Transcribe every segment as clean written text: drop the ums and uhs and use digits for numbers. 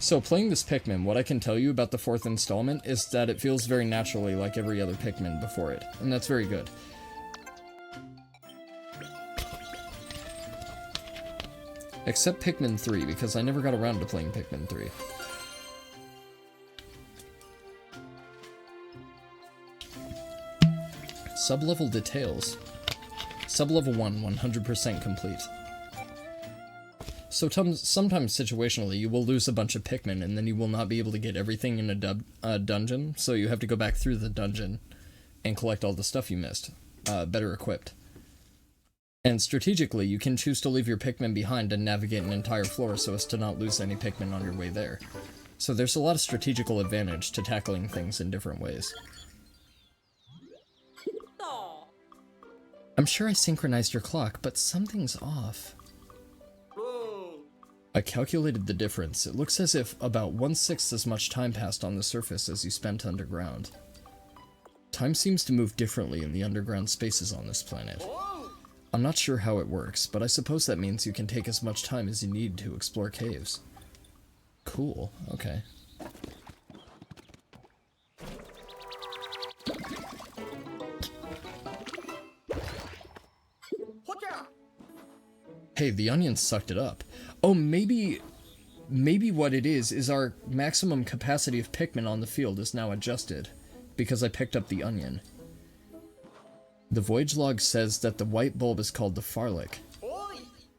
So playing this Pikmin, what I can tell you about the 4th installment is that it feels very naturally like every other Pikmin before it, and that's very good. Except Pikmin 3, because I never got around to playing Pikmin 3. Sub-level details. Sub-level 1, 100% complete. So sometimes situationally you will lose a bunch of Pikmin and then you will not be able to get everything in a dungeon, so you have to go back through the dungeon and collect all the stuff you missed, better equipped. And strategically, you can choose to leave your Pikmin behind and navigate an entire floor so as to not lose any Pikmin on your way there. So there's a lot of strategical advantage to tackling things in different ways. I'm sure I synchronized your clock, but something's off. I calculated the difference. It looks as if about 1/6 as much time passed on the surface as you spent underground. Time seems to move differently in the underground spaces on this planet. I'm not sure how it works, but I suppose that means you can take as much time as you need to explore caves. Cool, okay. Hey, the onion sucked it up. Oh, maybe what it is our maximum capacity of Pikmin on the field is now adjusted, because I picked up the onion. The voyage log says that the white bulb is called the Farlick.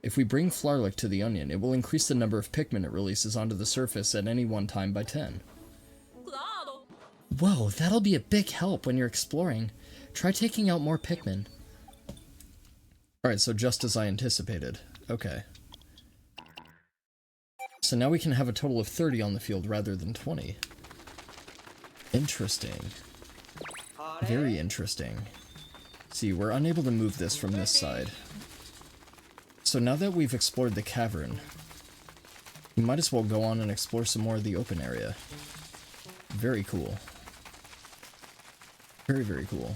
If we bring Flarlick to the onion, it will increase the number of Pikmin it releases onto the surface at any one time by 10. Whoa, that'll be a big help when you're exploring. Try taking out more Pikmin. Alright, so just as I anticipated. Okay. So now we can have a total of 30 on the field rather than 20. Interesting. Very interesting. See, we're unable to move this from this side. So now that we've explored the cavern, we might as well go on and explore some more of the open area. Very cool. Very, very cool.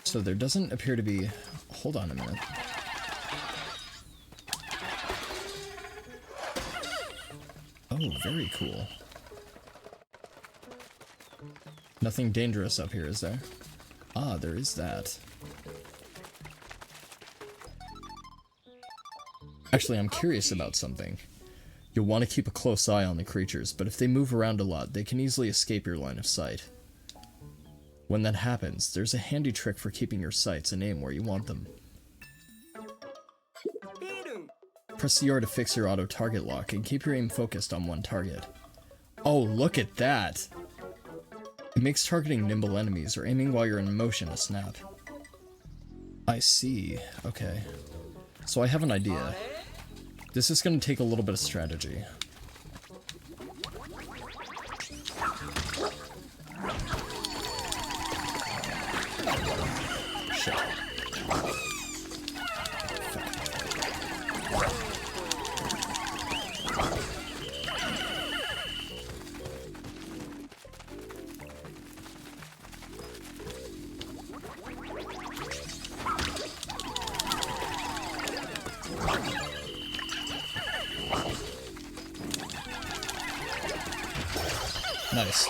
So there doesn't appear to be... Hold on a minute. Oh, very cool. Nothing dangerous up here, is there? Ah, there is that. Actually, I'm curious about something. You'll want to keep a close eye on the creatures, but if they move around a lot, they can easily escape your line of sight. When that happens, there's a handy trick for keeping your sights and aim where you want them. Press the R to fix your auto-target lock and keep your aim focused on one target. Oh, look at that! It makes targeting nimble enemies or aiming while you're in motion a snap. I see. Okay. So I have an idea. This is going to take a little bit of strategy. Shit. Nice.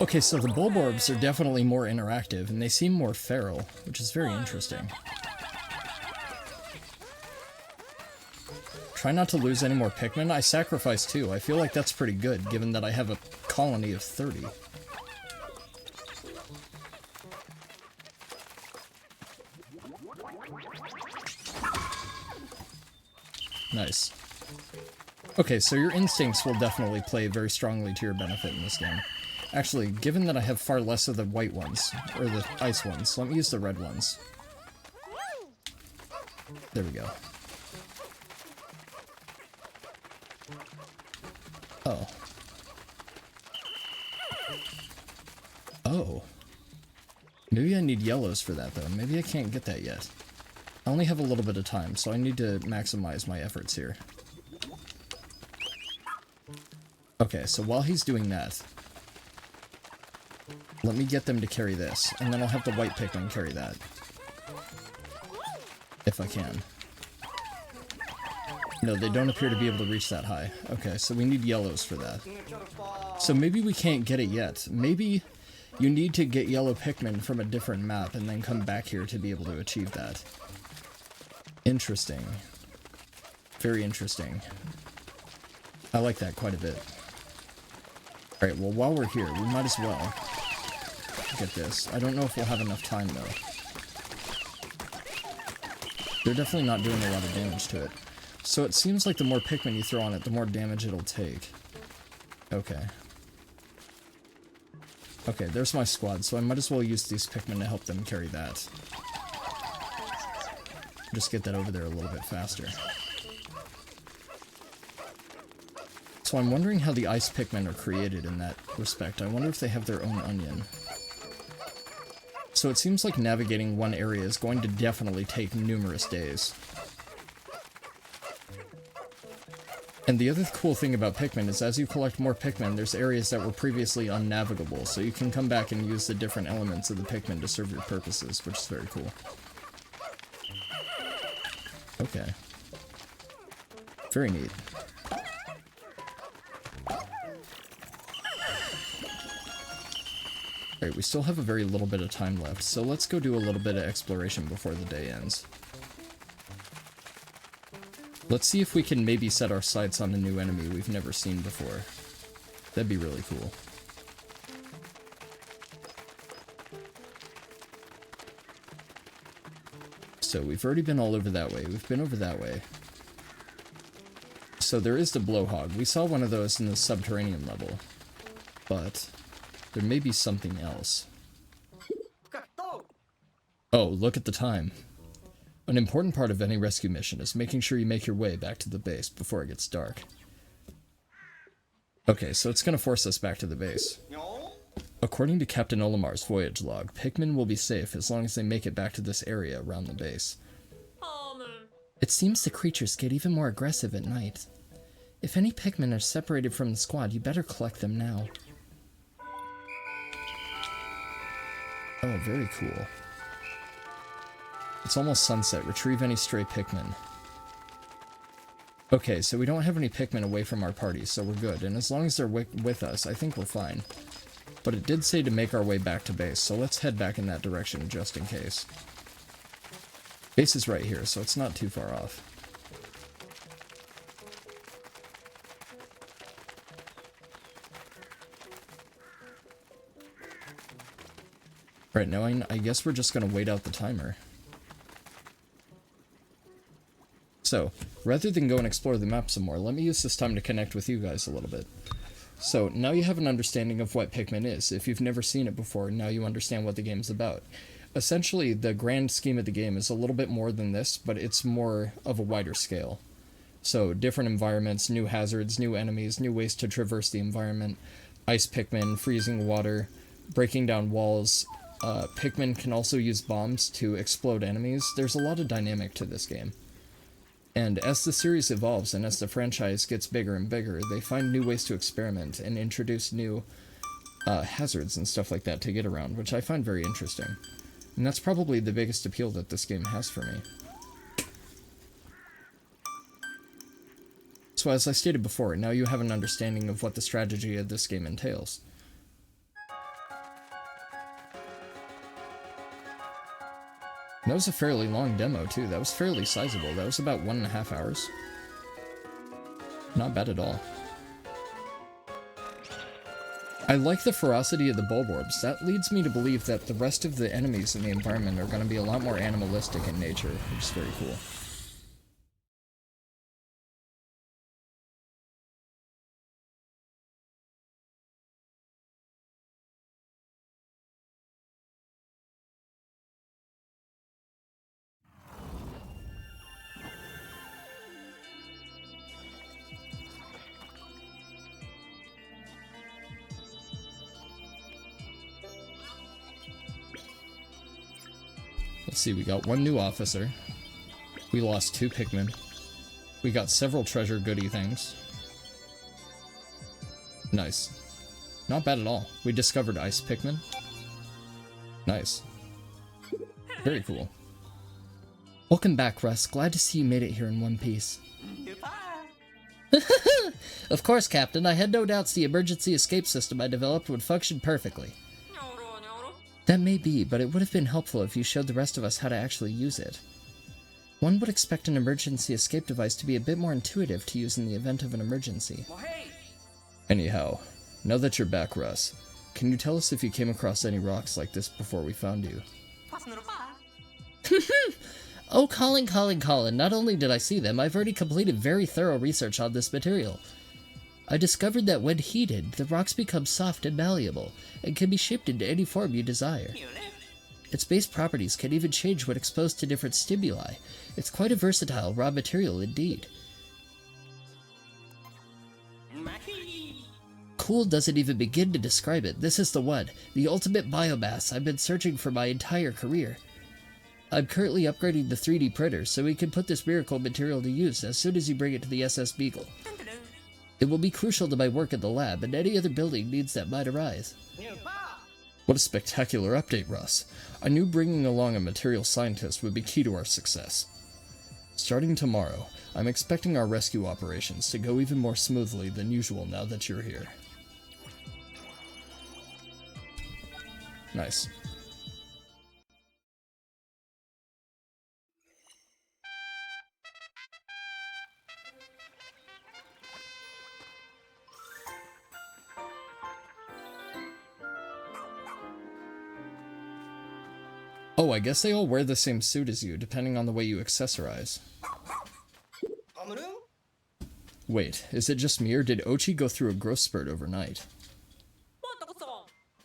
Okay, so the Bulborbs are definitely more interactive, and they seem more feral, which is very interesting. Try not to lose any more Pikmin. I sacrificed 2. I feel like that's pretty good, given that I have a colony of 30. Nice. Okay, so your instincts will definitely play very strongly to your benefit in this game. Actually, given that I have far less of the white ones, or the ice ones, let me use the red ones. There we go. Oh. Oh. Maybe I need yellows for that, though. Maybe I can't get that yet. I only have a little bit of time, so I need to maximize my efforts here. Okay, so while he's doing that, let me get them to carry this, and then I'll have the white Pikmin carry that. If I can. No, they don't appear to be able to reach that high. Okay, so we need yellows for that. So maybe we can't get it yet. Maybe you need to get yellow Pikmin from a different map and then come back here to be able to achieve that. Interesting. Very interesting. I like that quite a bit. Alright, well, while we're here, we might as well get this. I don't know if we'll have enough time, though. They're definitely not doing a lot of damage to it. So it seems like the more Pikmin you throw on it, the more damage it'll take. Okay. Okay, there's my squad, so I might as well use these Pikmin to help them carry that. Just get that over there a little bit faster. So I'm wondering how the ice Pikmin are created in that respect. I wonder if they have their own onion. So it seems like navigating one area is going to definitely take numerous days. And the other cool thing about Pikmin is as you collect more Pikmin, there's areas that were previously unnavigable, so you can come back and use the different elements of the Pikmin to serve your purposes, which is very cool. Okay. Very neat. Alright, we still have a very little bit of time left, so let's go do a little bit of exploration before the day ends. Let's see if we can maybe set our sights on a new enemy we've never seen before. That'd be really cool. So we've already been all over that way. We've been over that way. So there is the blowhog. We saw one of those in the subterranean level. But there may be something else. Oh, look at the time. An important part of any rescue mission is making sure you make your way back to the base before it gets dark. Okay, so it's going to force us back to the base. According to Captain Olimar's voyage log, Pikmin will be safe as long as they make it back to this area around the base. It seems the creatures get even more aggressive at night. If any Pikmin are separated from the squad, you better collect them now. Oh, very cool. It's almost sunset. Retrieve any stray Pikmin. Okay, so we don't have any Pikmin away from our party, so we're good. And as long as they're with us, I think we're fine. But it did say to make our way back to base, so let's head back in that direction just in case. Base is right here, so it's not too far off. Right, now I guess we're just going to wait out the timer. So, rather than go and explore the map some more, let me use this time to connect with you guys a little bit. So, now you have an understanding of what Pikmin is. If you've never seen it before, now you understand what the game's about. Essentially, the grand scheme of the game is a little bit more than this, but it's more of a wider scale. So, different environments, new hazards, new enemies, new ways to traverse the environment, ice Pikmin, freezing water, breaking down walls. Pikmin can also use bombs to explode enemies. There's a lot of dynamic to this game. And as the series evolves and as the franchise gets bigger and bigger, they find new ways to experiment and introduce new hazards and stuff like that to get around, which I find very interesting. And that's probably the biggest appeal that this game has for me. So as I stated before, now you have an understanding of what the strategy of this game entails. That was a fairly long demo, too. That was fairly sizable. That was about 1.5 hours. Not bad at all. I like the ferocity of the bulborbs. That leads me to believe that the rest of the enemies in the environment are going to be a lot more animalistic in nature, which is very cool. Let's see, we got one new officer. We lost 2 Pikmin. We got several treasure goodie things. Nice. Not bad at all. We discovered ice Pikmin. Nice. Very cool. Welcome back, Russ. Glad to see you made it here in one piece. Of course, Captain. I had no doubts the emergency escape system I developed would function perfectly. That may be, but it would have been helpful if you showed the rest of us how to actually use it. One would expect an emergency escape device to be a bit more intuitive to use in the event of an emergency. Anyhow, now that you're back, Russ, can you tell us if you came across any rocks like this before we found you? Oh, Colin, not only did I see them, I've already completed very thorough research on this material. I discovered that when heated, the rocks become soft and malleable, and can be shaped into any form you desire. Its base properties can even change when exposed to different stimuli. It's quite a versatile raw material indeed. Cool doesn't even begin to describe it. This is the one, the ultimate biomass I've been searching for my entire career. I'm currently upgrading the 3D printer so we can put this miracle material to use as soon as you bring it to the SS Beagle. It will be crucial to my work in the lab and any other building needs that might arise. What a spectacular update, Russ. I knew bringing along a material scientist would be key to our success. Starting tomorrow, I'm expecting our rescue operations to go even more smoothly than usual now that you're here. Nice. Oh, I guess they all wear the same suit as you, depending on the way you accessorize. Wait, is it just me, or did Ochi go through a growth spurt overnight?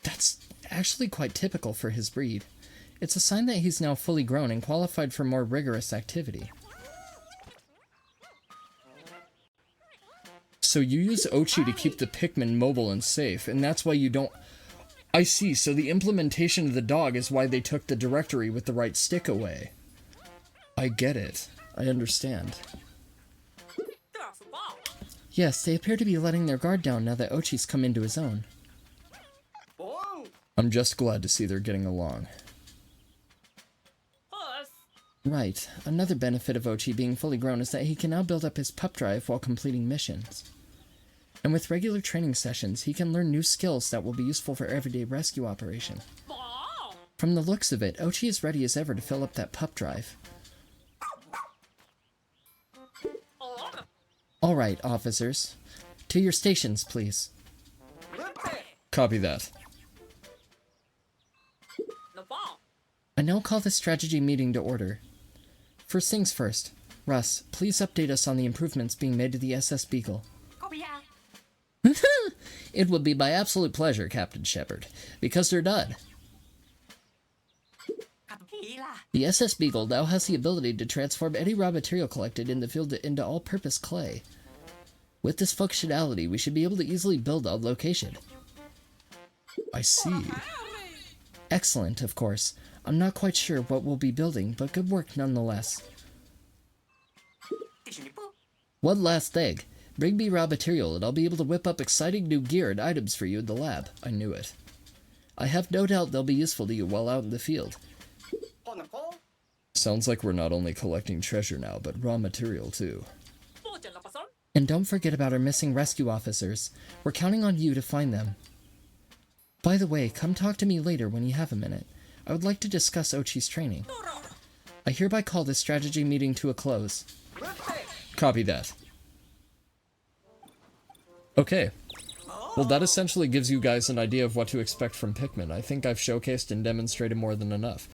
That's actually quite typical for his breed. It's a sign that he's now fully grown and qualified for more rigorous activity. So you use Ochi to keep the Pikmin mobile and safe, and that's why you don't... I see, so the implementation of the dog is why they took the directory with the right stick away. I get it. I understand. Yes, they appear to be letting their guard down now that Ochi's come into his own. I'm just glad to see they're getting along. Right. Another benefit of Ochi being fully grown is that he can now build up his pup drive while completing missions. And with regular training sessions, he can learn new skills that will be useful for everyday rescue operation. From the looks of it, Ochi is ready as ever to fill up that pup drive. Alright, officers. To your stations, please. Copy that. I now call this strategy meeting to order. First things first. Russ, please update us on the improvements being made to the SS Beagle. It would be my absolute pleasure, Captain Shepard, because they're done. The SS Beagle now has the ability to transform any raw material collected in the field into all-purpose clay. With this functionality, we should be able to easily build on location. I see. Excellent, of course. I'm not quite sure what we'll be building, but good work nonetheless. One last thing. Bring me raw material and I'll be able to whip up exciting new gear and items for you in the lab. I knew it. I have no doubt they'll be useful to you while out in the field. Sounds like we're not only collecting treasure now, but raw material too. And don't forget about our missing rescue officers. We're counting on you to find them. By the way, come talk to me later when you have a minute. I would like to discuss Ochi's training. I hereby call this strategy meeting to a close. Copy that. Okay. Well, that essentially gives you guys an idea of what to expect from Pikmin. I think I've showcased and demonstrated more than enough.